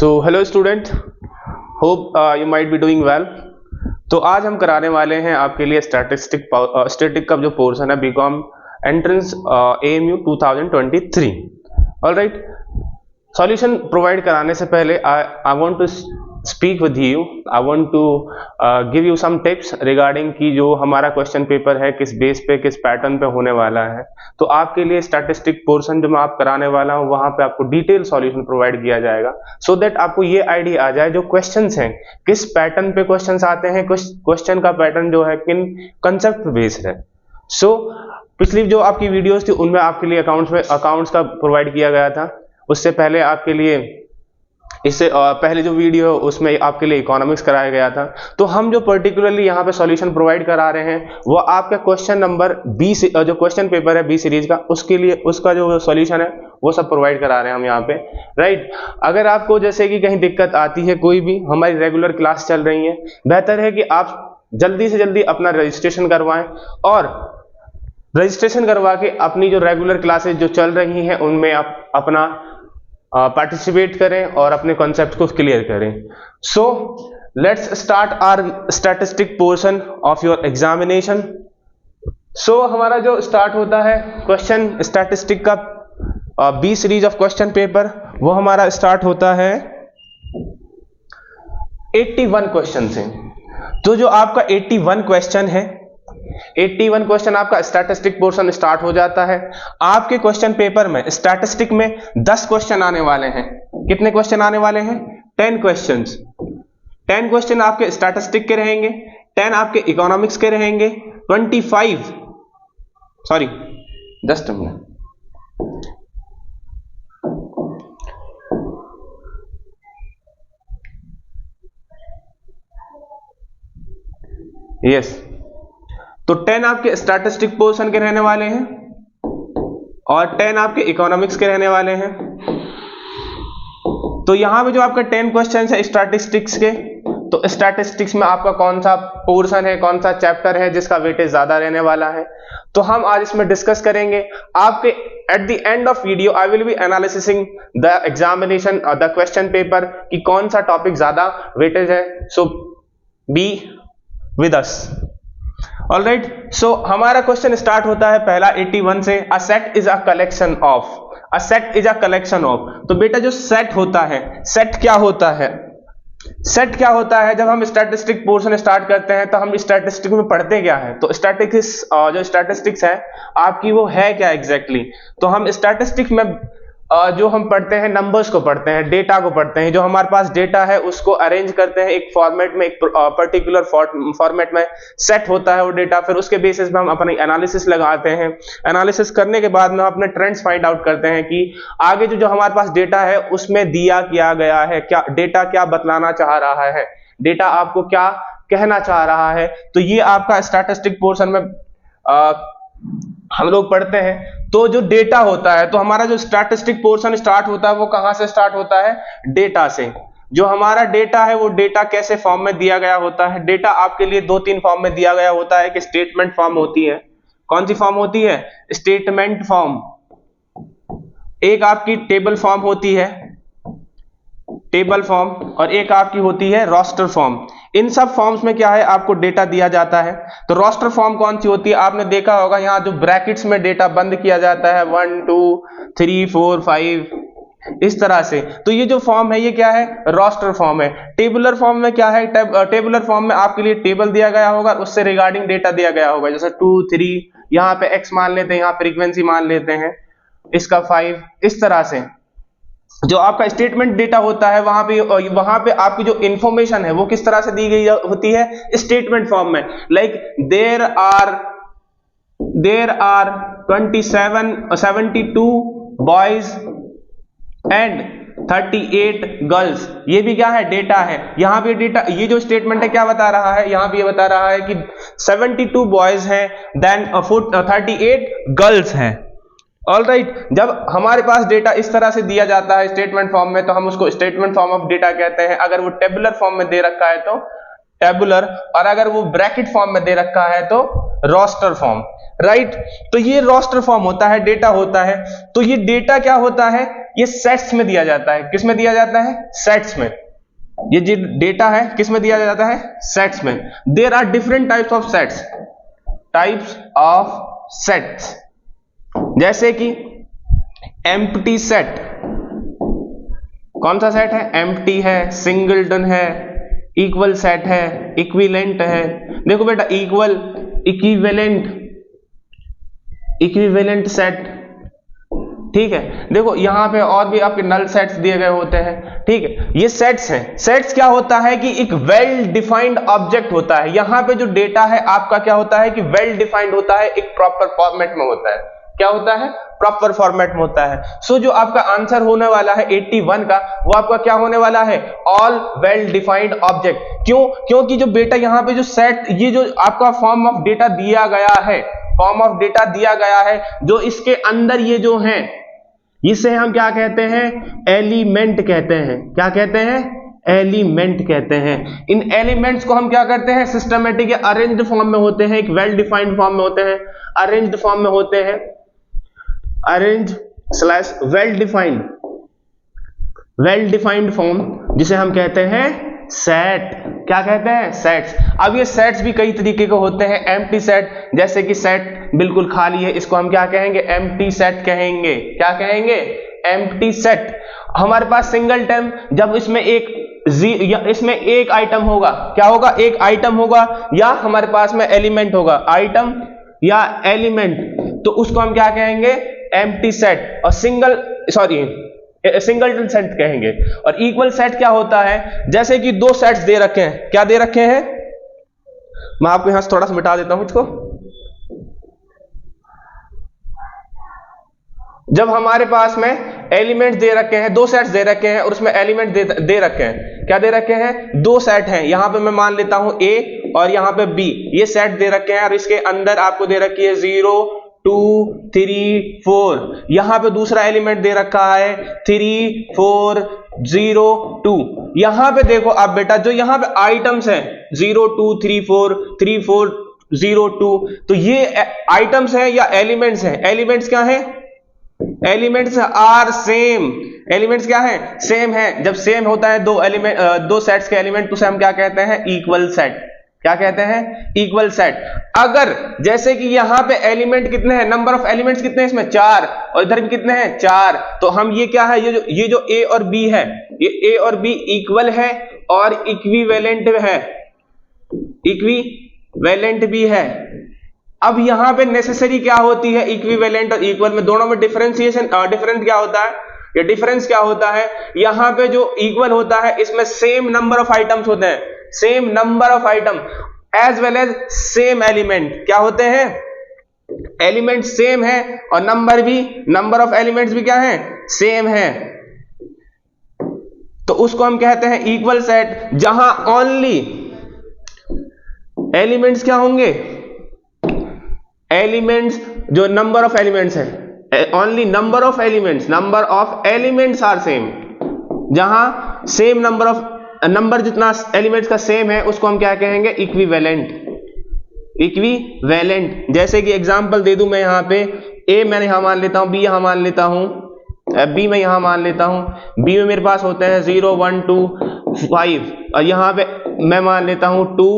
So hello student, hope you might be doing well. तो आज हम कराने वाले हैं आपके लिए स्टैटिस्टिक का जो पोर्शन है BCom entrance AMU 2023। Alright, solution provide कराने से पहले I want to speak with you, I want to give you some tips regarding कि जो हमारा क्वेश्चन पेपर है किस बेस पे किस पैटर्न पे होने वाला है। तो आपके लिए स्टैटिस्टिक पोर्शन जो मैं आप कराने वाला हूँ वहां पे आपको डिटेल सॉल्यूशन प्रोवाइड किया जाएगा, सो दैट आपको ये आइडिया आ जाए जो क्वेश्चंस हैं किस पैटर्न पे क्वेश्चंस आते हैं, क्वेश्चन का पैटर्न जो है किन कंसेप्ट बेस्ड है। सो पिछली जो आपकी वीडियोस थी उनमें आपके लिए अकाउंट्स का प्रोवाइड किया गया था। उससे पहले आपके लिए इससे पहले जो वीडियो उसमें आपके लिए इकोनॉमिक्स कराया गया था। तो हम जो पर्टिकुलरली यहाँ पे सॉल्यूशन प्रोवाइड करा रहे हैं वो आपका क्वेश्चन नंबर 20 जो क्वेश्चन पेपर है 20 सीरीज का, उसके लिए उसका जो सॉल्यूशन है वो सब प्रोवाइड करा रहे हैं हम यहाँ पे। राइट, अगर आपको जैसे कि कहीं दिक्कत आती है कोई भी, हमारी रेगुलर क्लास चल रही है, बेहतर है कि आप जल्दी से जल्दी अपना रजिस्ट्रेशन करवाएं और रजिस्ट्रेशन करवा के अपनी जो रेगुलर क्लासेज जो चल रही हैं उनमें आप अपना पार्टिसिपेट करें और अपने कॉन्सेप्ट को क्लियर करें। So let's start our statistic portion of your examination. सो हमारा जो स्टार्ट होता है क्वेश्चन स्टैटिस्टिक का 20 सीरीज ऑफ क्वेश्चन पेपर, वो हमारा स्टार्ट होता है 81 क्वेश्चन से। तो जो आपका 81 क्वेश्चन है, 81 क्वेश्चन आपका स्टैटिस्टिक पोर्शन स्टार्ट हो जाता है। आपके क्वेश्चन पेपर में स्टैटिस्टिक में 10 क्वेश्चन आने वाले हैं। कितने क्वेश्चन आने वाले हैं? 10 क्वेश्चंस। 10 क्वेश्चन आपके स्टैटिस्टिक के रहेंगे, 10 आपके इकोनॉमिक्स के रहेंगे, 25 sorry just a minute, yes, तो 10 आपके स्टैटिस्टिक पोर्शन के रहने वाले हैं और 10 आपके इकोनॉमिक्स के रहने वाले हैं। तो यहां पे जो आपका 10 क्वेश्चन है स्टैटिस्टिक्स के, तो स्टैटिस्टिक्स में आपका कौन सा पोर्शन है, कौन सा चैप्टर है जिसका वेटेज ज्यादा रहने वाला है, तो हम आज इसमें डिस्कस करेंगे। आपके at the end of video I will be analysing the examination the question paper कि कौन सा टॉपिक ज्यादा वेटेज है। So be with us. Alright, so हमारा क्वेश्चन स्टार्ट होता है पहला 81 से। A set is a collection of, a set is a collection of. तो बेटा जो सेट होता है, सेट क्या होता है? सेट क्या होता है? जब हम स्टैटिस्टिक पोर्शन स्टार्ट करते हैं तो हम स्टैटिस्टिक में पढ़ते क्या है? तो जो स्टैटिस्टिक्स है आपकी वो है क्या एग्जैक्टली? तो हम स्टैटिस्टिक्स में जो हम पढ़ते हैं नंबर्स को पढ़ते हैं, डेटा को पढ़ते हैं। जो हमारे पास डेटा है उसको अरेंज करते हैं एक फॉर्मेट में, एक पर्टिकुलर फॉर्मेट में सेट होता है वो डेटा। फिर उसके बेसिस पे हम अपनी एनालिसिस लगाते हैं। एनालिसिस करने के बाद में अपने ट्रेंड्स फाइंड आउट करते हैं कि आगे जो हमारे पास डेटा है उसमें दिया क्या गया है, क्या डेटा क्या बतलाना चाह रहा है, डेटा आपको क्या कहना चाह रहा है। तो ये आपका स्टैटिस्टिक पोर्शन में हम लोग पढ़ते हैं। तो जो डेटा होता है, तो हमारा जो स्टैटिस्टिक पोर्शन स्टार्ट होता है वो कहां से स्टार्ट होता है? डेटा से। जो हमारा डेटा है वो डेटा कैसे फॉर्म में दिया गया होता है? डेटा आपके लिए 2-3 फॉर्म में दिया गया होता है। कि स्टेटमेंट फॉर्म होती है। कौन सी फॉर्म होती है? Statement form. एक आपकी टेबल फॉर्म होती है, टेबल फॉर्म, और एक आपकी होती है रोस्टर फॉर्म। इन सब फॉर्म्स में क्या है? आपको डेटा दिया जाता है। तो रोस्टर फॉर्म कौन सी होती है? आपने देखा होगा यहां जो ब्रैकेट्स में डेटा बंद किया जाता है 1 2 3 4 5 इस तरह से। तो ये जो फॉर्म है ये क्या है? रोस्टर फॉर्म है। टेबुलर फॉर्म में क्या है? टेबुलर फॉर्म में आपके लिए टेबल दिया गया होगा, उससे रिगार्डिंग डेटा दिया गया होगा। जैसे 2 3 यहाँ पे एक्स मान लेते हैं, यहाँ फ्रीक्वेंसी मान लेते हैं, इसका 5, इस तरह से। जो आपका स्टेटमेंट डेटा होता है वहां पे आपकी जो इंफॉर्मेशन है वो किस तरह से दी गई होती है? स्टेटमेंट फॉर्म में। Like there are 72 boys and 38 girls. ये भी क्या है? डेटा है। यहाँ पे डेटा, ये जो स्टेटमेंट है क्या बता रहा है? यहाँ पे ये बता रहा है कि 72 बॉयज हैं, देन 38 गर्ल्स हैं। ऑलराइट, जब हमारे पास डेटा इस तरह से दिया जाता है स्टेटमेंट फॉर्म में तो हम उसको स्टेटमेंट फॉर्म ऑफ डेटा कहते हैं। अगर वो टेबुलर फॉर्म में दे रखा है तो टेबुलर, और अगर वो ब्रैकेट फॉर्म में दे रखा है तो रोस्टर फॉर्म। राइट, तो ये रोस्टर फॉर्म होता है, डेटा होता है। तो ये डेटा क्या होता है? ये सेट्स में दिया जाता है। किस में दिया जाता है? सेट्स में। ये जो डेटा है किस में दिया जाता है? सेट्स में। There are different types of sets, types of sets, जैसे कि एम्प्टी सेट। कौन सा सेट है? एम्प्टी है, सिंगलटन है, इक्वल सेट है, इक्विवेलेंट है। देखो बेटा, इक्वल, इक्विवेलेंट, इक्विवेलेंट सेट, ठीक है। देखो यहां पे और भी आपके नल सेट्स दिए गए होते हैं, ठीक है। ये सेट्स हैं। सेट्स क्या होता है कि एक वेल डिफाइंड ऑब्जेक्ट होता है। यहां पे जो डेटा है आपका क्या होता है कि वेल डिफाइंड होता है, एक प्रॉपर फॉर्मेट में होता है। क्या होता है? प्रॉपर फॉर्मेट में होता है। सो जो आपका आंसर होने वाला है 81 का, वो आपका क्या होने वाला है? All well defined object. क्यों? क्योंकि जो बेटा यहां पे जो सेट, ये जो आपका फॉर्म ऑफ डेटा दिया गया है, फॉर्म ऑफ डेटा दिया गया है, जो इसके अंदर ये जो है, इसे हम क्या कहते हैं? एलिमेंट कहते हैं। क्या कहते हैं? एलिमेंट कहते हैं। इन एलिमेंट्स को हम क्या करते हैं? सिस्टमेटिक या अरेंज्ड फॉर्म में होते हैं, एक वेल डिफाइंड फॉर्म में होते हैं, अरेंज्ड फॉर्म में होते हैं, arrange slash well defined, well defined form, जिसे हम कहते हैं सेट। क्या कहते हैं? सेट्स। अब ये सेट्स भी कई तरीके के होते हैं। एम्प्टी सेट, जैसे कि सेट बिल्कुल खाली है, इसको हम क्या कहेंगे? एम्प्टी सेट कहेंगे। क्या कहेंगे? Empty set. हमारे पास सिंगलटन, जब इसमें इसमें एक आइटम होगा, क्या होगा? एक आइटम होगा, या हमारे पास में एलिमेंट होगा, आइटम या एलिमेंट, तो उसको हम क्या कहेंगे? Empty set. और सिंगलटन सेट कहेंगे। और इक्वल सेट क्या होता है? जैसे कि दो सेट्स दे रखे हैं। क्या दे रखे हैं? मैं आपको यहां से थोड़ा सा मिटा देता हूं इसको। जब हमारे पास में एलिमेंट दे रखे हैं, दो सेट्स दे रखे हैं और उसमें एलिमेंट दे रखे हैं। क्या दे रखे हैं? दो सेट हैं। यहां पे मैं मान लेता हूं ए और यहां पे बी, ये सेट दे रखे हैं और इसके अंदर आपको दे रखी है 0 2 3 4। यहां पे दूसरा एलिमेंट दे रखा है 3 4 0 2। यहां पे देखो आप बेटा, जो यहां पे आइटम्स हैं 0 2 3 4 3 4 0 2, तो ये आइटम्स हैं या एलिमेंट्स हैं? एलिमेंट्स क्या हैं? Elements are same. एलिमेंट्स क्या है? सेम है। जब सेम होता है दो सेट्स के एलिमेंट, तो उसे हम क्या कहते हैं? Equal set. क्या कहते हैं? Equal set. अगर जैसे कि यहां पे एलिमेंट कितने हैं, नंबर ऑफ एलिमेंट्स कितने हैं इसमें? 4, और इधर भी कितने हैं? 4, तो हम ये क्या है, ये जो ए और बी है, ये ए और बी इक्वल है और इक्विवेलेंट है, इक्विवेलेंट भी है। अब यहां पे नेसेसरी क्या होती है? इक्विवेलेंट और इक्वल में दोनों में डिफरेंशिएशन, डिफरेंस क्या होता है? ये डिफरेंस क्या होता है? यहां पे जो इक्वल होता है इसमें सेम नंबर ऑफ आइटम्स होते हैं, same number of item as well as same element. क्या होते हैं? एलिमेंट सेम है और नंबर ऑफ एलिमेंट्स भी क्या है? सेम है। तो उसको हम कहते हैं इक्वल सेट, जहां ओनली एलिमेंट्स क्या होंगे? एलिमेंट्स, जो नंबर ऑफ एलिमेंट्स है, only number of elements are same. जहां सेम नंबर जितना एलिमेंट्स का सेम है, उसको हम क्या कहेंगे? इक्विवेलेंट। इक्विवेलेंट। जैसे कि एग्जांपल दे दूं मैं, यहां पे ए मैंने यहां मान लेता हूं, बी यहां मान लेता हूं, बी में यहां मान लेता हूं। बी में मेरे पास होते हैं 0 1 2 5, और यहां पे मैं मान लेता हूं 2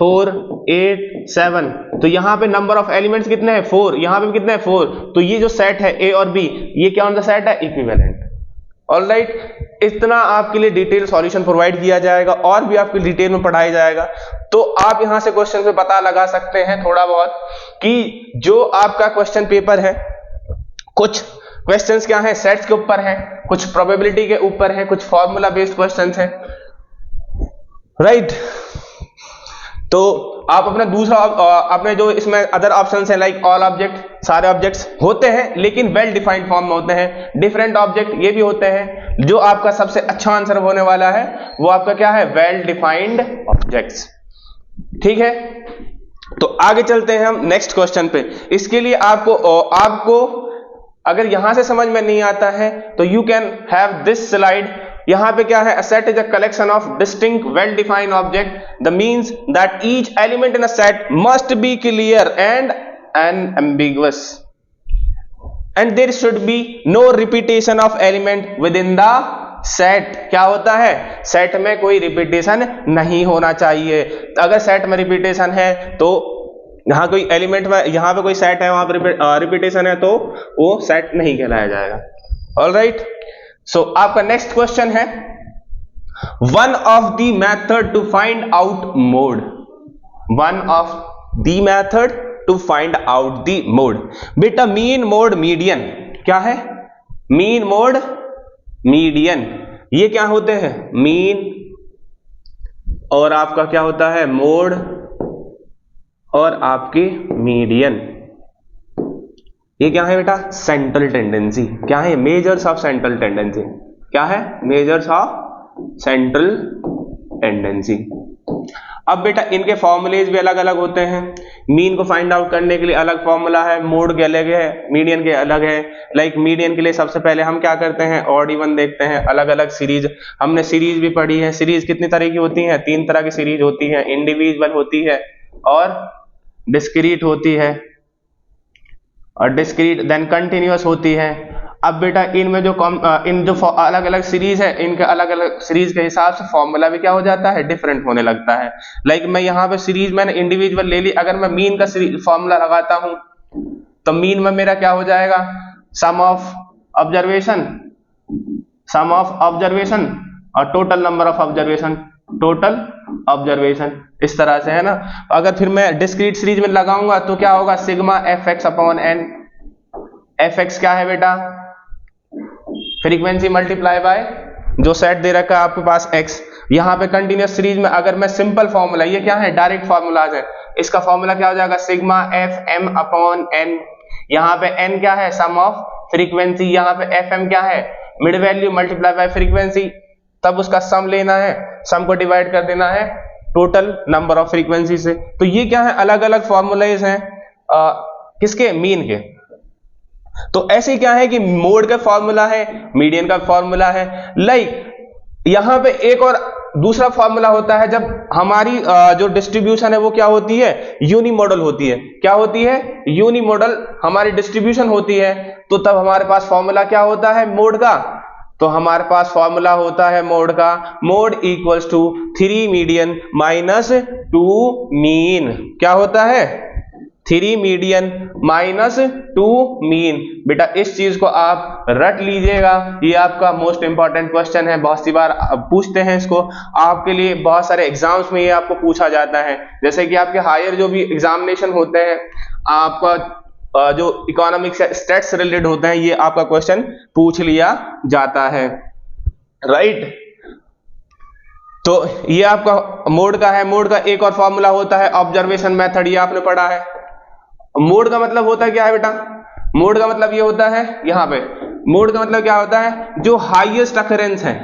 4 8 7। तो यहां पे नंबर ऑफ एलिमेंट्स कितने हैं? 4। यहां पे भी कितने हैं? 4। तो ये जो सेट है ए और बी, ये क्या उनका सेट है? इक्विवेलेंट। ऑलराइट, इतना आपके लिए डिटेल सॉल्यूशन प्रोवाइड किया जाएगा और भी आपके डिटेल में पढ़ाया जाएगा। तो आप यहां से क्वेश्चन पे पता लगा सकते हैं थोड़ा बहुत कि जो आपका क्वेश्चन पेपर है, कुछ क्वेश्चंस क्या हैं? सेट्स के ऊपर हैं, कुछ प्रोबेबिलिटी के ऊपर हैं, कुछ फॉर्मूला बेस्ड क्वेश्चंस हैं, राइट। तो आप अपना दूसरा, अपने जो इसमें अदर ऑप्शंस हैं लाइक ऑल ऑब्जेक्ट, सारे ऑब्जेक्ट्स होते हैं लेकिन वेल डिफाइंड फॉर्म में होते हैं। डिफरेंट ऑब्जेक्ट ये भी होते हैं। जो आपका सबसे अच्छा आंसर होने वाला है वो आपका क्या है? Well defined objects. ठीक है, तो आगे चलते हैं हम नेक्स्ट क्वेश्चन पे। इसके लिए आपको अगर यहां से समझ में नहीं आता है तो you can have this slide. यहां पे क्या है? A set is a collection of distinct well-defined objects. The means that each element in a set must be clear and unambiguous. And there should be no repetition of element within the set. क्या होता है, set में कोई repetition नहीं होना चाहिए। अगर set में रिपीटेशन है तो यहां कोई एलिमेंट में, यहां पे कोई सेट है, वहां पर रिपीटेशन है, तो वो सेट नहीं कहलाया जाएगा। ऑलराइट, सो आपका नेक्स्ट क्वेश्चन है, one of the method to find out mode. One of the method to find out the mode. बेटा मीन, मोड, मीडियन क्या है? मीन, मोड, मीडियन, ये क्या होते हैं? मीन और आपका क्या होता है? मोड और आपकी मीडियन। ये क्या है बेटा? Central tendency. क्या है? Measures of central tendency. क्या है? Measures of central tendency. अब बेटा इनके फॉर्मूलेज भी अलग अलग होते हैं। मीन को फाइंड आउट करने के लिए अलग फॉर्मूला है, मोड के अलग है, मीडियन के अलग है। लाइक मीडियन के लिए सबसे पहले हम क्या करते हैं? ऑड इवन देखते हैं। अलग अलग सीरीज, हमने सीरीज भी पढ़ी है। सीरीज कितनी तरह की होती है? 3 तरह की सीरीज होती है, इंडिविजुअल होती है और डिस्क्रीट होती है, और डिस्क्रीट देन कंटिन्यूअस होती है। अब बेटा इनमें जो इन जो अलग अलग सीरीज है, इनके अलग अलग सीरीज के हिसाब से फॉर्मूला भी क्या हो जाता है? डिफरेंट होने लगता है। लाइक मैं यहाँ पे सीरीज मैंने इंडिविजुअल ले ली, अगर मैं मीन का फॉर्मूला लगाता हूं तो मीन में मेरा क्या हो जाएगा? Sum of observation, sum of observation और total number of observation, total observation, इस तरह से है ना। अगर फिर मैं डिस्क्रीट सीरीज में लगाऊंगा तो क्या होगा? Sigma f x upon n. F x क्या है बेटा? फ्रीक्वेंसी मल्टीप्लाई बाय जो सेट दे रखा है आपके पास एक्स। यहां पे कंटिन्यूअस सीरीज में अगर मैं सिंपल फॉर्मूला, ये क्या है? डायरेक्ट फॉर्मूलाज है, इसका फॉर्मूला क्या हो जाएगा? Sigma f m upon n. यहां पे एन क्या है? Sum of frequency. यहां पे एफ एम क्या है? Mid value multiply by frequency. तब उसका सम लेना है, सम को डिवाइड कर देना है टोटल नंबर ऑफ फ्रीक्वेंसी से। तो ये क्या है? अलग अलग फॉर्मूलाज हैं किसके? मीन के। तो ऐसे क्या है कि मोड का फॉर्मूला है, मीडियन का फॉर्मूला है। लाइक यहां पे एक और दूसरा फॉर्मूला होता है जब हमारी जो डिस्ट्रीब्यूशन है वो क्या होती है? यूनिमोडल होती है। क्या होती है? यूनिमोडल हमारी डिस्ट्रीब्यूशन होती है। तो तब हमारे पास फॉर्मूला क्या होता है मोड का? तो हमारे पास फॉर्मूला होता है मोड का, mode equals to 3 median minus 2 mean. क्या होता है? 3 मीडियन माइनस 2 मीन। बेटा इस चीज को आप रट लीजिएगा, ये आपका मोस्ट इंपॉर्टेंट क्वेश्चन है। बहुत सी बार पूछते हैं इसको, आपके लिए बहुत सारे एग्जाम्स में ये आपको पूछा जाता है। जैसे कि आपके हायर जो भी एग्जामिनेशन होते हैं, आपका जो इकोनॉमिक्स या स्टैट्स रिलेटेड होते हैं, ये आपका क्वेश्चन पूछ लिया जाता है, राइट। तो ये आपका मोड का है। मोड का एक और फॉर्मूला होता है ऑब्जर्वेशन मेथड, ये आपने पढ़ा है। मोड का मतलब होता है क्या है बेटा? मोड का मतलब ये होता है, यहां पे मोड का मतलब क्या होता है? जो हाईएस्ट अकरेंस है,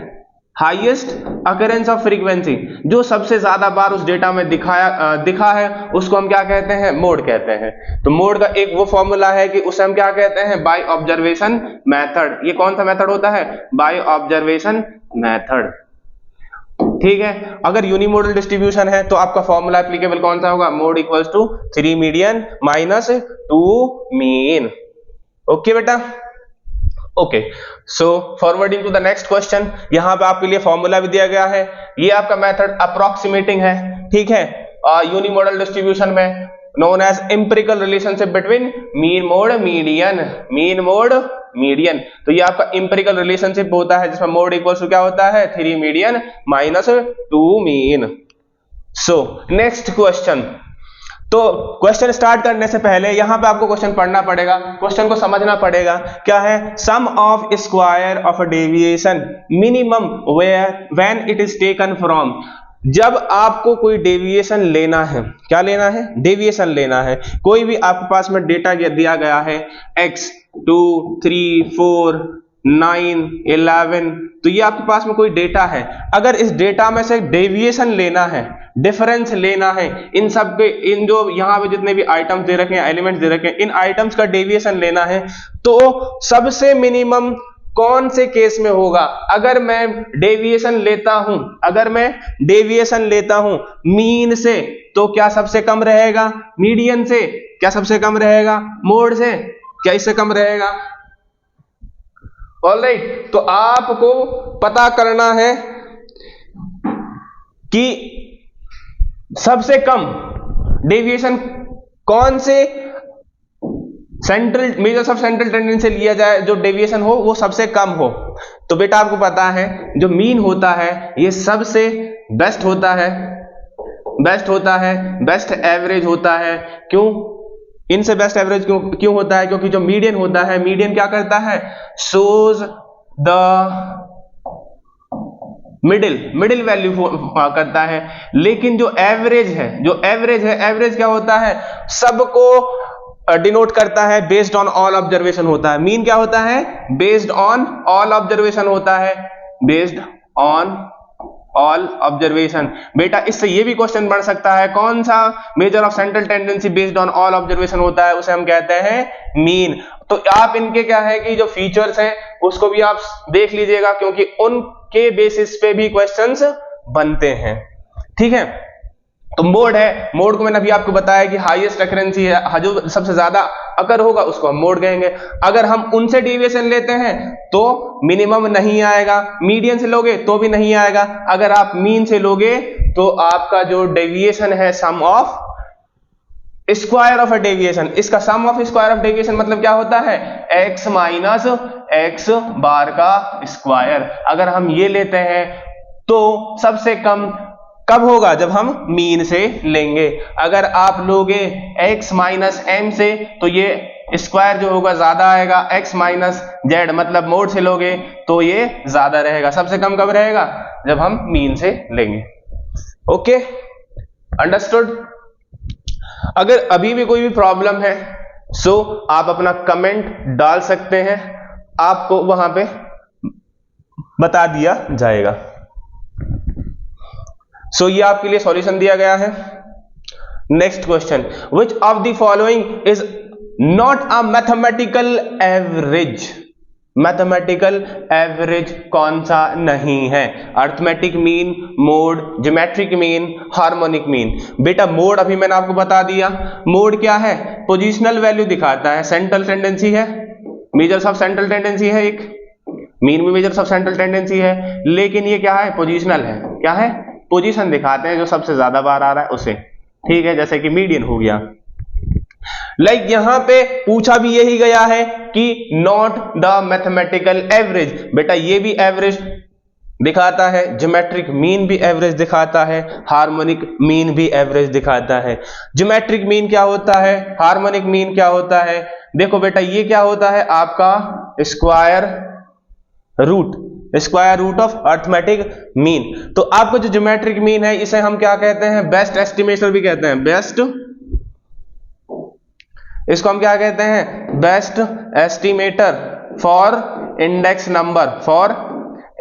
हाईएस्ट अकरेंस ऑफ फ्रीक्वेंसी, जो सबसे ज्यादा बार उस डेटा में दिखा है, उसको हम क्या कहते हैं? मोड कहते हैं। तो मोड का एक वो फॉर्मूला है कि उसे हम क्या कहते हैं? By observation method. ये कौन सा मेथड होता है? बाय ऑब्जर्वेशन मेथड, ठीक है। अगर यूनिमोडल डिस्ट्रीब्यूशन है तो आपका फॉर्मूला एप्लीकेबल कौन सा होगा? Mode equals to 3 median minus 2 mean. Okay बेटा, okay. So forwarding to the next question, यहां पे आपके लिए फॉर्मूला भी दिया गया है। ये आपका मेथड अप्रोक्सीमेटिंग है, ठीक है। यूनिमोडल डिस्ट्रीब्यूशन में known as empirical relationship between mean mode median, mean mode median. तो ये आपका एम्पिरिकल रिलेशनशिप होता है जिसमें मोड इक्वल टू क्या होता है? 3 मीडियन माइनस 2 मीन। सो नेक्स्ट क्वेश्चन। तो क्वेश्चन स्टार्ट करने से पहले यहां पे आपको क्वेश्चन पढ़ना पड़ेगा, क्वेश्चन को समझना पड़ेगा। क्या है? Sum of square of a deviation minimum where when it is taken from. जब आपको कोई डेविएशन लेना है, क्या लेना है? डेविएशन लेना है। कोई भी आपके पास में डेटा दिया गया है x 2 3 4 9 11, तो ये आपके पास में कोई डेटा है। अगर इस डेटा में से डेविएशन लेना है, डिफरेंस लेना है, इन सब के, इन जो यहाँ पे जितने भी आइटम्स दे रखे हैं, एलिमेंट्स दे रखे हैं, इन आइटम्स का डेविएशन लेना है, तो सबसे मिनिमम कौन से केस में होगा? अगर मैं डेविएशन लेता हूं, अगर मैं डेविएशन लेता हूं मीन से, तो क्या सबसे कम रहेगा? मीडियन से। क्या सबसे कम रहेगा? मोड से। क्या इससे कम रहेगा? ऑलराइट, तो आपको पता करना है कि सबसे कम डेविएशन कौन से सेंट्रल मेजर सब सेंट्रल टेंडेंसी लिया जाए, जो डेविएशन हो वो सबसे कम हो। तो बेटा आपको पता है जो मीन होता है ये सबसे बेस्ट होता है, बेस्ट एवरेज होता है। क्यों इनसे बेस्ट एवरेज क्यों होता है? क्योंकि जो मीडियन होता है, मीडियन क्या करता है? शोज द मिडिल वैल्यू करता है। लेकिन जो एवरेज है, एवरेज क्या होता है? सबको डिनोट करता है, बेस्ड ऑन ऑल ऑब्जर्वेशन होता है। मीन क्या होता है? बेस्ड ऑन ऑल ऑब्जर्वेशन होता है, बेस्ड ऑन ऑल ऑब्जर्वेशन। बेटा इससे ये भी क्वेश्चन बन सकता है, कौन सा measure of central tendency based on all observation होता है? उसे हम कहते हैं मीन। तो आप इनके क्या है कि जो फीचर्स हैं उसको भी आप देख लीजिएगा, क्योंकि उनके बेसिस पे भी क्वेश्चंस बनते हैं। ठीक है, तो मोड है, मोड को मैंने अभी आपको बताया कि हाईएस्ट अकरेंसी है, जो सबसे ज्यादा अकर होगा उसको हम मोड कहेंगे। अगर हम उनसे डेविएशन लेते हैं तो मिनिमम नहीं आएगा, मीडियन से लोगे तो भी नहीं आएगा, अगर आप मीन से लोगे तो आपका जो डेविएशन है sum of square of a deviation, इसका sum of square of deviation मतलब क्या होता है? x माइनस एक्स बार का स्क्वायर। अगर हम ये लेते हैं तो सबसे कम कब होगा? जब हम मीन से लेंगे। अगर आप लोगे x माइनस एम से तो ये स्क्वायर जो होगा ज्यादा आएगा, x माइनस जेड मतलब मोड से लोगे तो ये ज्यादा रहेगा। सबसे कम कब रहेगा? जब हम मीन से लेंगे। Okay, understood. अगर अभी भी कोई भी प्रॉब्लम है सो आप अपना कमेंट डाल सकते हैं, आपको वहां पे बता दिया जाएगा। सो ये आपके लिए सॉल्यूशन दिया गया है। Next question, which of the following is not a mathematical average? Mathematical average कौन सा नहीं है? Arithmetic mean, mode, geometric mean, harmonic mean. बेटा मोड अभी मैंने आपको बता दिया। मोड क्या है? पोजिशनल वैल्यू दिखाता है, सेंट्रल टेंडेंसी है, मेजर्स ऑफ सेंट्रल टेंडेंसी है एक, मीन भी मेजर्स ऑफ सेंट्रल टेंडेंसी है, लेकिन ये क्या है? पोजिशनल है। क्या है? पोजीशन दिखाते हैं, जो सबसे ज्यादा बार आ रहा है उसे। ठीक है, जैसे कि मीडियन हो गया। लाइक यहां पे पूछा भी यही गया है कि नॉट द मैथमेटिकल एवरेज। बेटा ये भी एवरेज दिखाता है, ज्योमेट्रिक मीन भी एवरेज दिखाता है, हार्मोनिक मीन भी एवरेज दिखाता है। ज्योमेट्रिक मीन क्या होता है? हार्मोनिक मीन क्या होता है? देखो बेटा ये क्या होता है? आपका square root of arithmetic mean. तो आपको जो ज्योमेट्रिक मीन है इसे हम क्या कहते हैं? बेस्ट एस्टिमेटर भी कहते हैं। इसको हम क्या कहते हैं? Best estimator for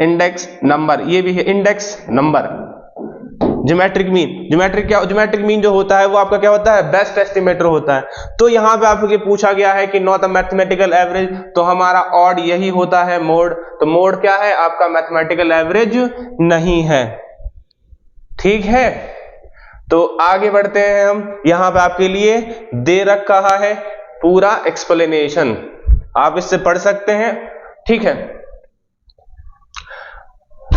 index number, ये भी है इंडेक्स नंबर। ज्योमेट्रिक मीन जो होता है वो आपका क्या होता है? बेस्ट एस्टिमेटर होता है। तो यहां पे आपको पूछा गया है कि नॉट अ मैथमेटिकल एवरेज, तो हमारा ऑड यही होता है, मोड। तो मोड क्या है? आपका मैथमेटिकल एवरेज नहीं है। ठीक है, तो आगे बढ़ते हैं हम। यहां पे आपके लिए दे रखा है पूरा एक्सप्लेनेशन, आप इससे पढ़ सकते हैं। ठीक है,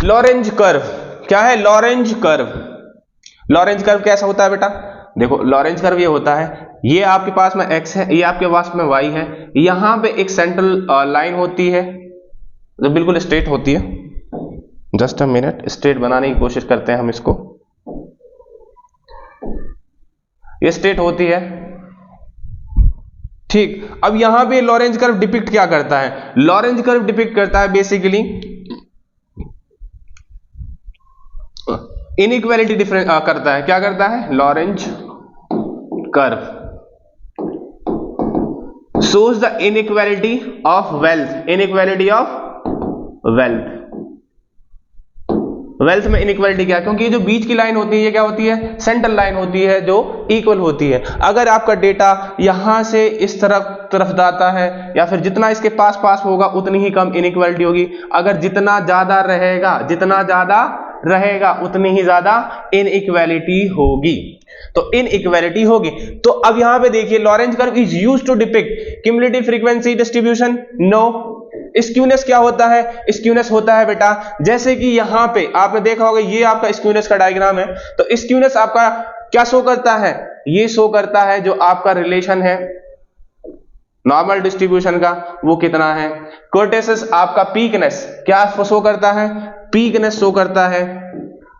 लॉरेंज कर्व क्या है? लॉरेंज कर्व कैसा होता है बेटा? देखो लॉरेंज कर्व ये होता है, ये आपके पास में x है, ये आपके पास में y है, यहां पे एक सेंट्रल लाइन होती है जो बिल्कुल स्ट्रेट होती है। जस्ट अ मिनट, स्ट्रेट बनाने की कोशिश करते हैं हम इसको। ये स्ट्रेट होती है। ठीक, अब यहां पे लॉरेंज कर्व डिपिक्ट क्या करता है? लॉरेंज कर्व डिपिक्ट करता है बेसिकली इनइक्वालिटी डिफरेंस करता है। क्या करता है? Lorentz curve shows the inequality of wealth में इनइक्वालिटी क्या है? क्योंकि ये जो बीच की लाइन होती है ये क्या होती है? सेंट्रल लाइन होती है जो इक्वल होती है। अगर आपका डेटा यहां से इस तरफ जाता है या फिर जितना इसके पास होगा उतनी ही कम इनइक्वालिटी होगी। अगर जितना ज्यादा रहेगा उतनी ही ज्यादा इनइक्वालिटी होगी। तो इनइक्वालिटी होगी। तो अब यहां पे देखिए, Lorenz curve is used to depict cumulative frequency distribution. No, skewness क्या होता है? स्क्यूनेस होता है बेटा, जैसे कि यहां पे आपने देखा होगा, ये आपका स्क्यूनेस का डायग्राम है। तो स्क्यूनेस आपका क्या शो करता है? ये शो करता है जो आपका रिलेशन है नॉर्मल डिस्ट्रीब्यूशन का, वो कितना है। कोर्टेसिस आपका पीकनेस क्या शो करता है? पीकनेस शो करता है।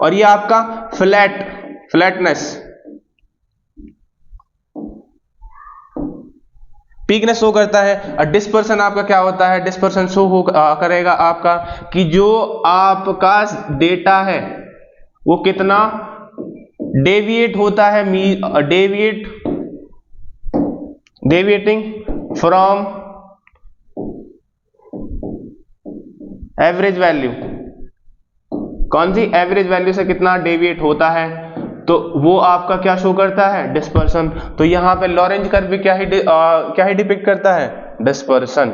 और ये आपका फ्लैटनेस, पीकनेस शो करता है। और डिस्पर्सन आपका क्या होता है? डिस्पर्सन शो करेगा आपका कि जो आपका डेटा है वो कितना डेविएट होता है, डेविएटिंग फ्रॉम एवरेज वैल्यू। कौन सी एवरेज वैल्यू से कितना डेविएट होता है, तो वो आपका क्या शो करता है? डिस्पर्सन। तो यहां पे लॉरेंज कर्व भी क्या ही डिपिक्ट करता है? डिस्पर्सन।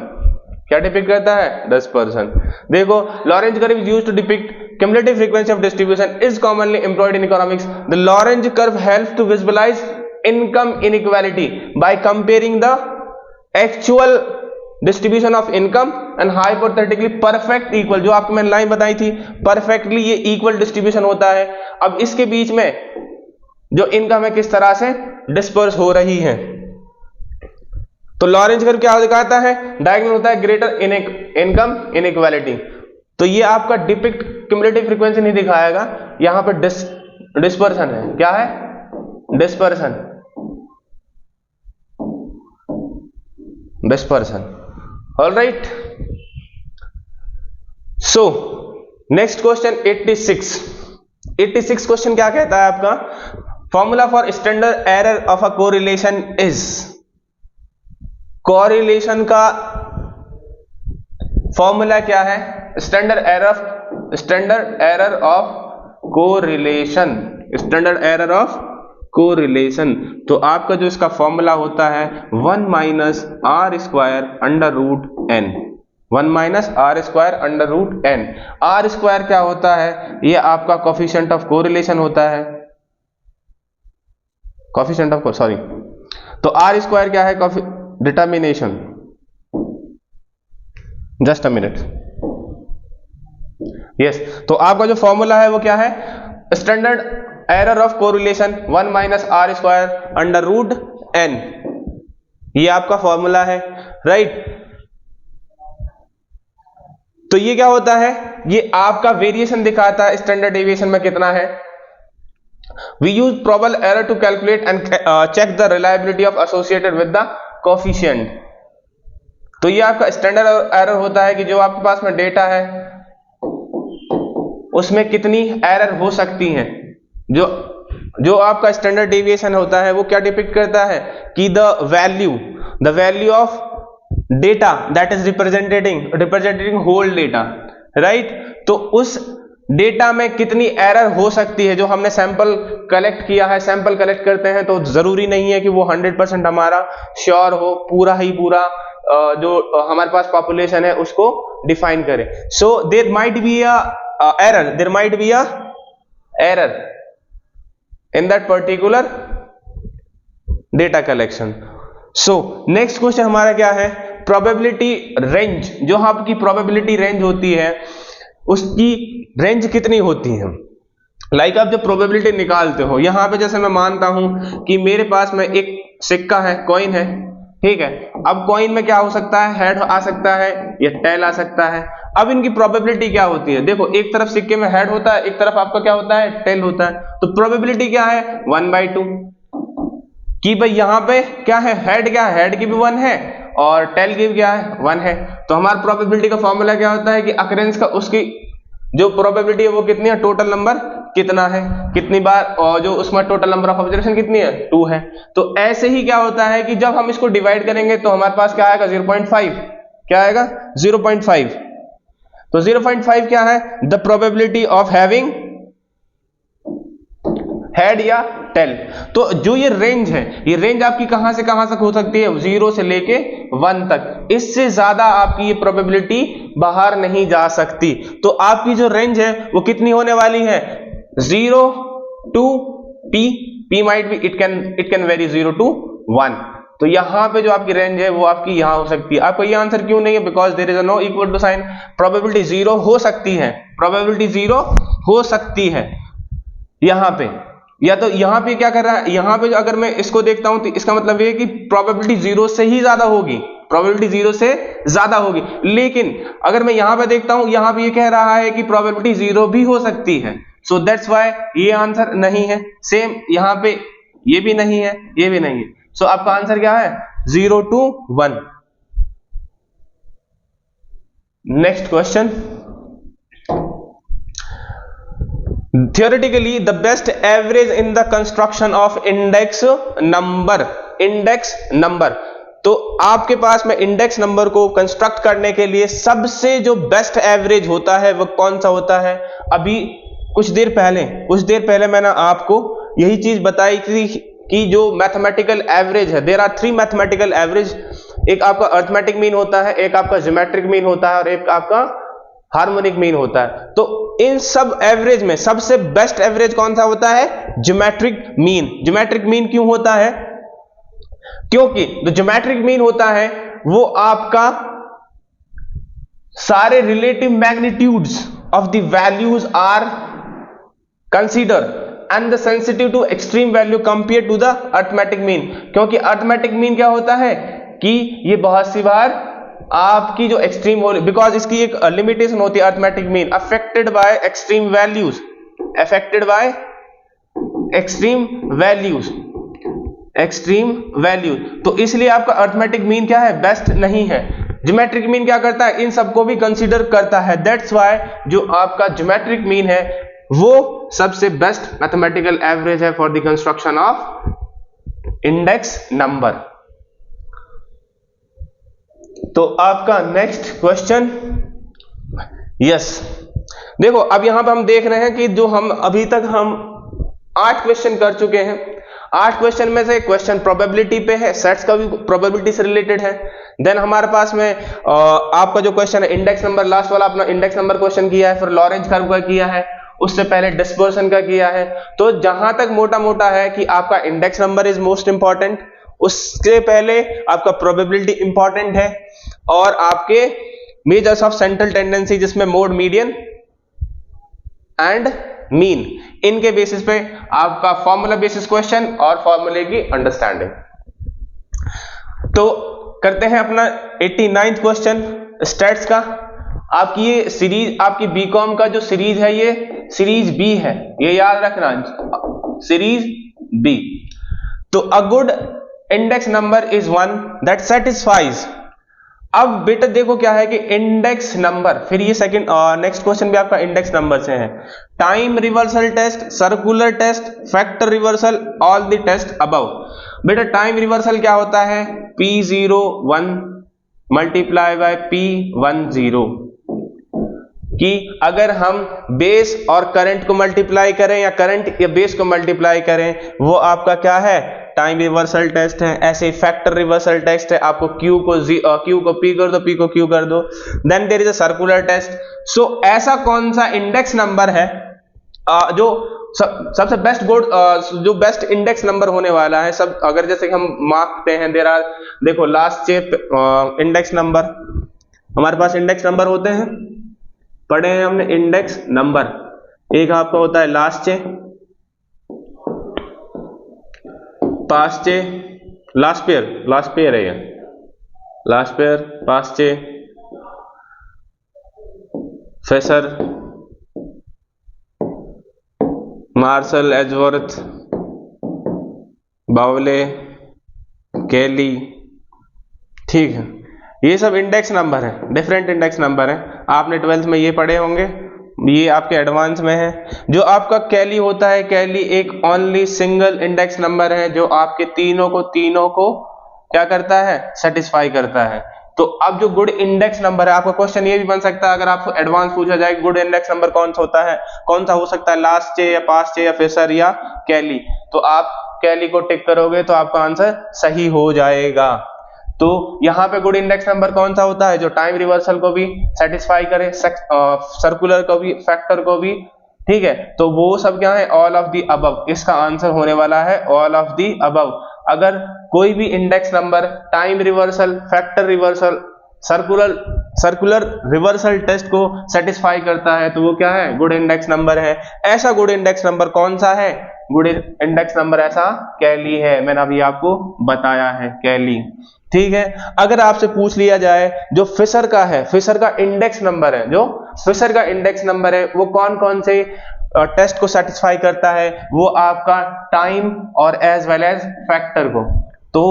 क्या डिपिक्ट करता है? डिस्पर्सन। देखो, Lorenz curve is used to depict cumulative frequency of distribution is commonly employed in economics. The Lorenz curve helps to visualize income inequality by comparing the actual distribution of income and hypothetically perfect equal, जो आपको मैंने line बताई थी, perfectly ये equal distribution होता है। अब इसके बीच में जो इनकम है किस तरह से डिस्पर्स हो रही है। तो लॉरेंज कर्व क्या दिखाता है? डायगोनल होता है ग्रेटर इनकम इनइक्वालिटी। तो ये आपका डिपिक्ट क्यूमुलेटिव फ्रीक्वेंसी नहीं दिखाएगा, यहां पर डिस्पर्सन है। क्या है? Dispersion. Alright. So next question 86 question क्या कहता है आपका? Formula for standard error of a correlation is. Correlation का फॉर्मूला क्या है? Standard error of correlation. तो आपका जो इसका फॉर्मूला होता है 1 minus r square under root n. 1 minus r square under root n. R square क्या होता है? ये आपका कोफिशिएंट ऑफ कोरिलेशन होता है। तो आर स्क्वायर क्या है? Determination. Just a minute. Yes, तो आपका जो फॉर्मूला है वो क्या है? Standard error of correlation 1 minus r square under root n, ये आपका फॉर्मूला है, राइट। तो ये क्या होता है? ये आपका वेरिएशन दिखाता है स्टैंडर्ड डेविएशन में कितना है। We use probable error to calculate and check the reliability of associated with the coefficient. तो ये आपका स्टैंडर्ड एरर होता है कि जो आपके पास में डेटा है उसमें कितनी एरर हो सकती हैं। जो आपका स्टैंडर्ड डेविएशन होता है वो क्या डिपिक्ट करता है कि the value of data that is representing whole data, right. तो उस डेटा में कितनी एरर हो सकती है। जो हमने सैंपल कलेक्ट किया है, सैंपल कलेक्ट करते हैं तो जरूरी नहीं है कि वो 100% हमारा श्योर हो, पूरा जो हमारे पास पॉपुलेशन है उसको डिफाइन करें। So there might be a error in that particular data collection. So next question हमारा क्या है? Probability range. जो आपकी प्रोबेबिलिटी रेंज होती है उसकी रेंज कितनी होती है? लाइक आप जब प्रोबेबिलिटी निकालते हो, यहां पे जैसे मैं मानता हूं कि मेरे पास में एक सिक्का है, कॉइन है, ठीक है। अब कॉइन में क्या हो सकता है? हेड आ सकता है या टेल आ सकता है। अब इनकी प्रोबेबिलिटी क्या होती है? देखो, एक तरफ सिक्के में हेड होता है, एक तरफ आपका क्या होता है? टेल होता है। तो प्रोबेबिलिटी क्या है? 1/2 कि भाई यहां पे क्या है? हेड क्या है? हेड की भी 1 है और टेल की भी क्या है? 1 है। तो हमारा प्रोबेबिलिटी का फॉर्मूला क्या होता है कि अकरेंस का उसकी जो प्रोबेबिलिटी है वो कितनी है? टोटल नंबर कितना है, कितनी बार, और जो उसमें टोटल नंबर ऑफ ऑब्जर्वेशन कितनी है? 2 है। तो ऐसे ही क्या होता है कि जब हम इसको डिवाइड करेंगे तो हमारे पास क्या आएगा? 0.5। क्या आएगा? 0.5। तो 0.5 क्या है? The probability of having head या टेल। तो जो ये रेंज है, ये रेंज आपकी कहां से कहां तक हो सकती है? 0 से लेके 1 तक। इससे ज्यादा आपकी ये प्रोबेबिलिटी बाहर नहीं जा सकती। तो आपकी जो रेंज है वो कितनी होने वाली है? 0 to p might be, it can vary 0 to 1। तो यहां पे जो आपकी रेंज है वो आपकी यहां हो सकती है। आपको ये आंसर क्यों नहीं है? Because there is no equal to sign. Probability 0 हो सकती है, प्रोबेबिलिटी 0 हो सकती है यहां पे। या तो यहां पे क्या कर रहा है, यहां पे अगर मैं इसको देखता हूं तो इसका मतलब ये है कि प्रोबेबिलिटी 0 से ही ज्यादा होगी, प्रोबेबिलिटी 0 से ज्यादा होगी। लेकिन अगर मैं यहां पे देखता हूं, यहां पे ये कह रहा है कि प्रोबेबिलिटी 0 भी हो सकती है। सो दैट्स व्हाई ये आंसर नहीं है। सेम यहां पे ये भी नहीं है, ये भी नहीं है। सो आपका आंसर क्या है? 0 to 1। Next question, theoretically the best average in the construction of index number। तो आपके पास में इंडेक्स नंबर को कंस्ट्रक्ट करने के लिए सबसे जो बेस्ट एवरेज होता है वो कौन सा होता है? अभी कुछ देर पहले मैंने आपको यही चीज बताई थी कि जो मैथमेटिकल एवरेज है, देयर आर 3 मैथमेटिकल एवरेज। एक आपका अर्थमेटिक मीन होता है, एक आपका ज्योमेट्रिक मीन होता है और एक आपका हार्मोनिक मीन होता है। तो इन सब एवरेज में सबसे बेस्ट एवरेज कौन सा होता है? Geometric mean. ज्योमेट्रिक मीन क्यों होता है? क्योंकि जो ज्योमेट्रिक मीन होता है वो आपका सारे relative magnitudes of the values are consider and the sensitive to extreme value compare to the arithmetic mean. क्योंकि अर्थमेटिक मीन क्या होता है कि ये बहुत सी बार आपकी जो एक्सट्रीम, बिकॉज इसकी एक लिमिटेशन होती है arithmetic mean, affected by extreme values, affected by extreme values. तो इसलिए आपका अर्थमेटिक मीन क्या है? बेस्ट नहीं है। ज्योमेट्रिक मीन क्या करता है? इन सबको भी कंसीडर करता है। दैट्स व्हाई जो आपका ज्योमेट्रिक मीन है वो सबसे बेस्ट मैथमेटिकल एवरेज है for the construction of index number. तो आपका नेक्स्ट क्वेश्चन, यस, देखो अब यहां पर हम देख रहे हैं कि जो हम अभी तक हम 8 क्वेश्चन कर चुके हैं। 8 क्वेश्चन में से क्वेश्चन प्रोबेबिलिटी पे है, सेट्स का भी प्रोबेबिलिटी से रिलेटेड है। देन हमारे पास में आपका जो क्वेश्चन है इंडेक्स नंबर, लास्ट वाला अपना इंडेक्स नंबर क्वेश्चन किया है, फिर लॉरेंज कर्व का किया है, उससे पहले डिस्पर्सन का किया है। तो जहां तक मोटा मोटा है कि आपका index number is most important, उससे पहले आपका प्रोबेबिलिटी इंपॉर्टेंट है और आपके मेजर्स ऑफ सेंट्रल टेंडेंसी जिसमें मोड, मीडियन एंड मीन, इनके बेसिस पे आपका फॉर्मूला बेसिस क्वेश्चन और फॉर्मूले की अंडरस्टैंडिंग। तो करते हैं अपना 89वां क्वेश्चन स्टैट्स का। आपकी ये सीरीज, आपकी बीकॉम का जो सीरीज है ये सीरीज बी है, ये याद रखना, सीरीज बी। तो a good index number is one that satisfies. अब बेटा देखो क्या है कि इंडेक्स नंबर, फिर ये सेकंड नेक्स्ट क्वेश्चन भी आपका इंडेक्स नंबर से है। Time reversal test, circular test, factor reversal, all the test above. बेटा टाइम रिवर्सल क्या होता है? P01 मल्टीप्लाई बाय P10, कि अगर हम बेस और करंट को मल्टीप्लाई करें या करंट या बेस को मल्टीप्लाई करें, वो आपका क्या है? टाइम रिवर्सल टेस्ट है। ऐसे फैक्टर रिवर्सल टेस्ट है, आपको Q को P कर दो, P को Q कर दो। Then there is a circular test. So ऐसा कौन सा इंडेक्स नंबर है जो सबसे बेस्ट गुड, जो बेस्ट इंडेक्स नंबर होने वाला है? सब अगर जैसे हम मापते हैं, देयर आर, देखो लास्ट चेप इंडेक्स नंबर, हमारे पास इंडेक्स नंबर होते हैं, पढ़े हैं हमने इंडेक्स नंबर। एक आपका होता है लास्ट चे, पास्ट चे, लास्ट पेयर है ये, लास्ट पेयर, पास्ट चे, फेसर, मार्शल, एजवर्थ, बावले, केली, ठीक है। ये सब इंडेक्स नंबर है, डिफरेंट इंडेक्स नंबर है। आपने 12th में ये पढ़े होंगे, ये आपके एडवांस में है। जो आपका कैली होता है, कैली एक ओनली सिंगल इंडेक्स नंबर है जो आपके तीनों को क्या करता है? सेटिस्फाई करता है। तो अब जो गुड इंडेक्स नंबर है, आपका क्वेश्चन ये भी बन सकता है अगर आपको एडवांस पूछा जाए गुड इंडेक्स नंबर कौन सा होता है, कौन सा हो सकता है, लास्ट चे या पास्ट चे या फेसर या कैली। तो आप कैली को टिक करोगे तो आपका आंसर सही हो जाएगा। तो यहां पे गुड इंडेक्स नंबर कौन सा होता है? जो टाइम रिवर्सल को भी सेटिस्फाई करे, सर्कुलर को भी, फैक्टर को भी, ठीक है। तो वो सब क्या है? All of the above. इसका आंसर होने वाला है ऑल ऑफ द अबव। अगर कोई भी index number time reversal, factor reversal, circular reversal test को सेटिस्फाई करता है तो वो क्या है, गुड इंडेक्स नंबर है। ऐसा गुड इंडेक्स नंबर कौन सा है, गुड इंडेक्स नंबर ऐसा कैली है, मैंने अभी आपको बताया है, कैली। ठीक है, अगर आपसे पूछ लिया जाए जो फिशर का है, फिशर का इंडेक्स नंबर है, जो फिशर का इंडेक्स नंबर है वो कौन कौन से टेस्ट को सेटिस्फाई करता है, वो आपका टाइम और एज वेल एज फैक्टर को। तो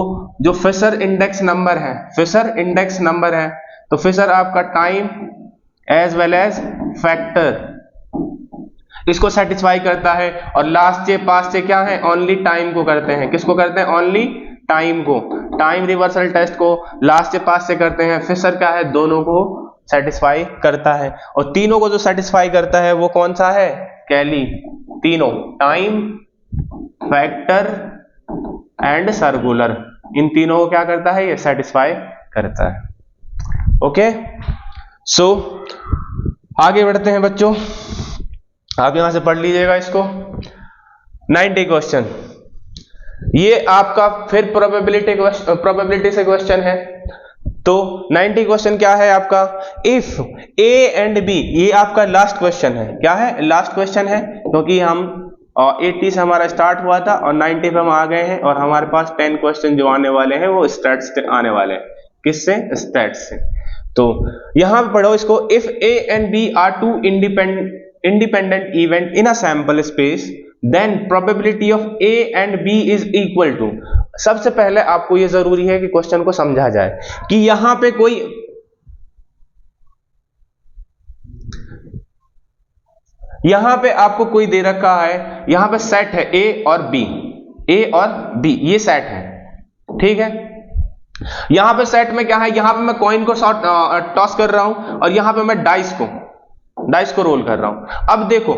जो फिशर इंडेक्स नंबर है, फिशर इंडेक्स नंबर है, तो फिशर आपका time as well as factor इसको सेटिस्फाई करता है। और लास्ट से पास से क्या है, ओनली टाइम को करते हैं, किसको करते हैं, ओनली टाइम को, टाइम रिवर्सल टेस्ट को लास्ट से पास से करते हैं। फिशर क्या है, दोनों को सेटिस्फाई करता है, और तीनों को जो सेटिस्फाई करता है वो कौन सा है, कैली। तीनों, टाइम, फैक्टर एंड सर्कुलर, इन तीनों को क्या करता है, ये सेटिस्फाई करता है। ओके, सो आगे बढ़ते हैं बच्चों, आप यहां से पढ़ लीजिएगा इसको। 90 क्वेश्चन, ये आपका फिर प्रोबेबिलिटी से क्वेश्चन है। तो 90 क्वेश्चन क्या है आपका, इफ ए एंड बी, ये आपका लास्ट क्वेश्चन है। क्या है, लास्ट क्वेश्चन है, क्योंकि हम 80 से हमारा स्टार्ट हुआ था और 90 पे हम आ गए हैं, और हमारे पास 10 क्वेश्चन जो आने वाले हैं वो स्टैट्स से आने वाले हैं। किससे, स्टैट्स से। तो यहां पे पढ़ो इसको, if A and B are two independent event in a sample space then probability of A and B is equal to। सबसे पहले आपको ये जरूरी है कि क्वेश्चन को समझा जाए कि यहां पे आपको कोई दे रखा है, यहां पे सेट है A और B, A और B ये सेट है, ठीक है। यहां पे सेट में क्या है, यहां पे मैं कॉइन को टॉस कर रहा हूं और यहां पे मैं डाइस को रोल कर रहा हूं। अब देखो,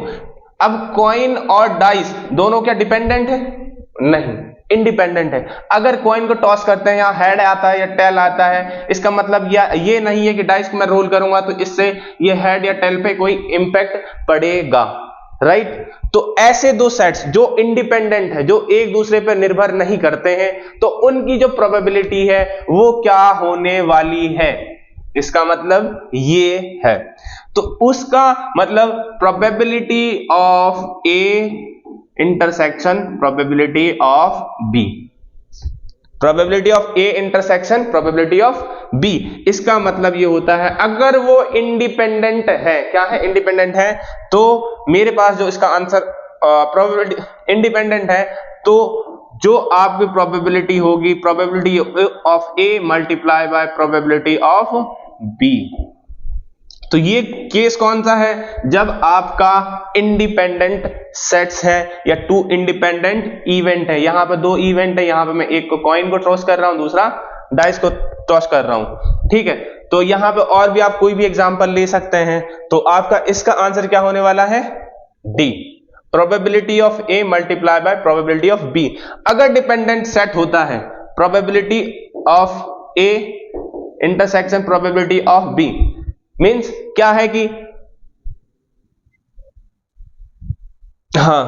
अब कॉइन और डाइस दोनों क्या डिपेंडेंट है, नहीं, इंडिपेंडेंट है। अगर कॉइन को टॉस करते हैं, यहां हेड आता है या टेल आता है, इसका मतलब ये नहीं है कि डाइस को मैं रोल करूंगा तो इससे ये हेड या टेल पे कोई इंपैक्ट पड़ेगा, राइट। तो ऐसे दो सेट्स जो इंडिपेंडेंट है, जो एक दूसरे पर निर्भर नहीं करते हैं, तो उनकी जो प्रोबेबिलिटी है वो क्या होने वाली है, इसका मतलब ये है। तो उसका मतलब probability of A intersection probability of B, probability of A intersection probability of B, इसका मतलब ये होता है अगर वो इंडिपेंडेंट है, क्या है, इंडिपेंडेंट है, तो मेरे पास जो इसका आंसर प्रोबेबिलिटी इंडिपेंडेंट है, तो जो आपकी प्रोबेबिलिटी होगी, probability of A multiply by probability of B. तो ये केस कौन सा है, जब आपका इंडिपेंडेंट सेट्स है या टू इंडिपेंडेंट इवेंट है। यहां पर दो इवेंट है, यहां पर मैं एक को कॉइन को टॉस कर रहा हूं, दूसरा डाइस को टॉस कर रहा हूं, ठीक है। तो यहां पे और भी आप कोई भी एग्जांपल ले सकते हैं। तो आपका इसका आंसर क्या होने वाला है, D, probability of A multiply by probability of B. अगर डिपेंडेंट सेट होता है, probability of A intersection probability of B means क्या है कि हाँ,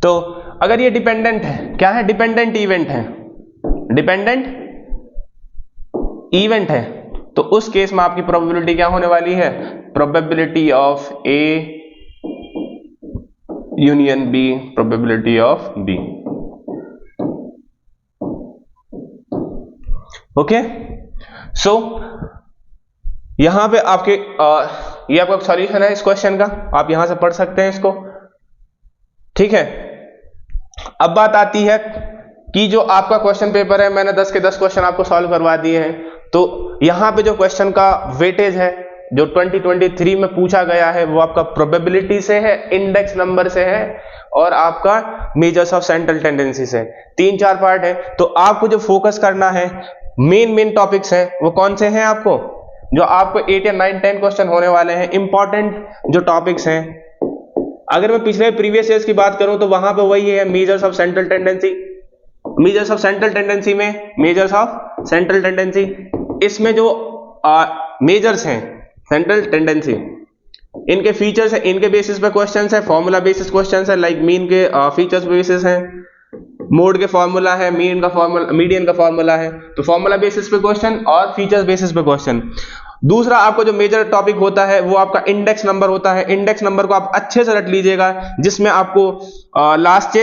तो अगर ये डिपेंडेंट है, क्या है, डिपेंडेंट इवेंट है, डिपेंडेंट इवेंट है, तो उस केस में आपकी प्रोबेबिलिटी क्या होने वाली है, probability of A union B probability of B. Okay, so यहां पे आपके ये आपका सॉल्यूशन है इस क्वेश्चन का, आप यहां से पढ़ सकते हैं इसको, ठीक है। अब बात आती है कि जो आपका क्वेश्चन पेपर है, मैंने 10 के 10 क्वेश्चन आपको सॉल्व करवा दिए हैं। तो यहां पे जो क्वेश्चन का वेटेज है, जो 2023 में पूछा गया है, वो आपका प्रोबेबिलिटी से है, इंडेक्स नंबर से है, और आपका मेजर्स ऑफ सेंट्रल टेंडेंसी से। 3-4 पार्ट है। तो आपको जो फोकस करना है, मेन टॉपिक्स हैं, वो कौन से हैं, आपको जो आपको 8 या 9, 10 क्वेश्चन होने वाले हैं, इंपॉर्टेंट जो टॉपिक्स हैं। अगर मैं पिछले प्रीवियस ईयर्स की बात करूं तो वहां पे वही है, measures of central tendency. Measures of central tendency में, मेजर्स ऑफ सेंट्रल टेंडेंसी, इसमें जो मेजर्स हैं सेंट्रल टेंडेंसी, इनके फीचर्स है, इनके बेसिस पे क्वेश्चंस है, फॉर्मूला बेसिस क्वेश्चंस है, लाइक मीन के फीचर्स बेसिस हैं, मोड के फॉर्मूला है, मीन का फॉर्मूला, मीडियन का फॉर्मूला है। तो फॉर्मूला बेसिस पे क्वेश्चन और फीचर्स बेसिस पे क्वेश्चन। दूसरा आपको जो मेजर टॉपिक होता है वो आपका इंडेक्स नंबर होता है। इंडेक्स नंबर को आप अच्छे से रट लीजिएगा, जिसमें आपको लास्ट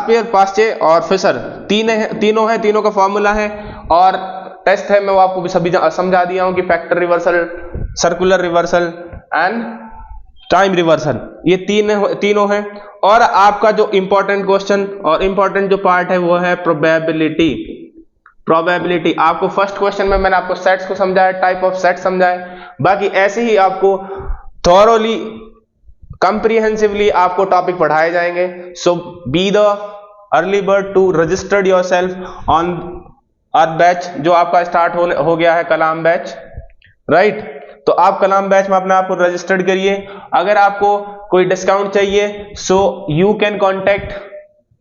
पेयर, पास्ट चे और फिशर तीनों का फॉर्मूला है और टेस्ट है। मैं वो आपको भी सभी समझा दिया हूं कि factor reversal, circular reversal and time reversal, ये तीनों हैं। और आपका जो इंपॉर्टेंट क्वेश्चन और इंपॉर्टेंट जो पार्ट है वो है प्रोबेबिलिटी। आपको फर्स्ट क्वेश्चन में मैंने आपको सेट्स को समझाया, टाइप ऑफ सेट समझाए, बाकी ऐसे ही आपको थॉरोली कंप्रीहेंसिवली आपको टॉपिक पढ़ाए जाएंगे। So be the early bird to registered yourself on our batch, जो आपका स्टार्ट हो गया है कलाम बैच, राइट। तो आप कलाम बैच में अपने आप को रजिस्टर्ड करिए। अगर आपको कोई डिस्काउंट चाहिए so you can contact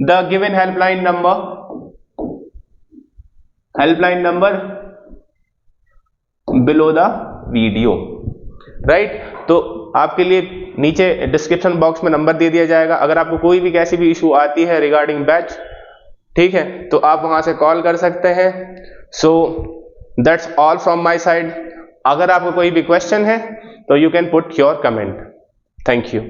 the given helpline number below the video, right. तो आपके लिए नीचे डिस्क्रिप्शन बॉक्स में नंबर दे दिया जाएगा। अगर आपको कोई भी कैसी भी इशू आती है रिगार्डिंग बैच, ठीक है, तो आप वहां से कॉल कर सकते हैं। So that's all from my side. अगर आपको कोई भी क्वेश्चन है तो you can put your comment. Thank you.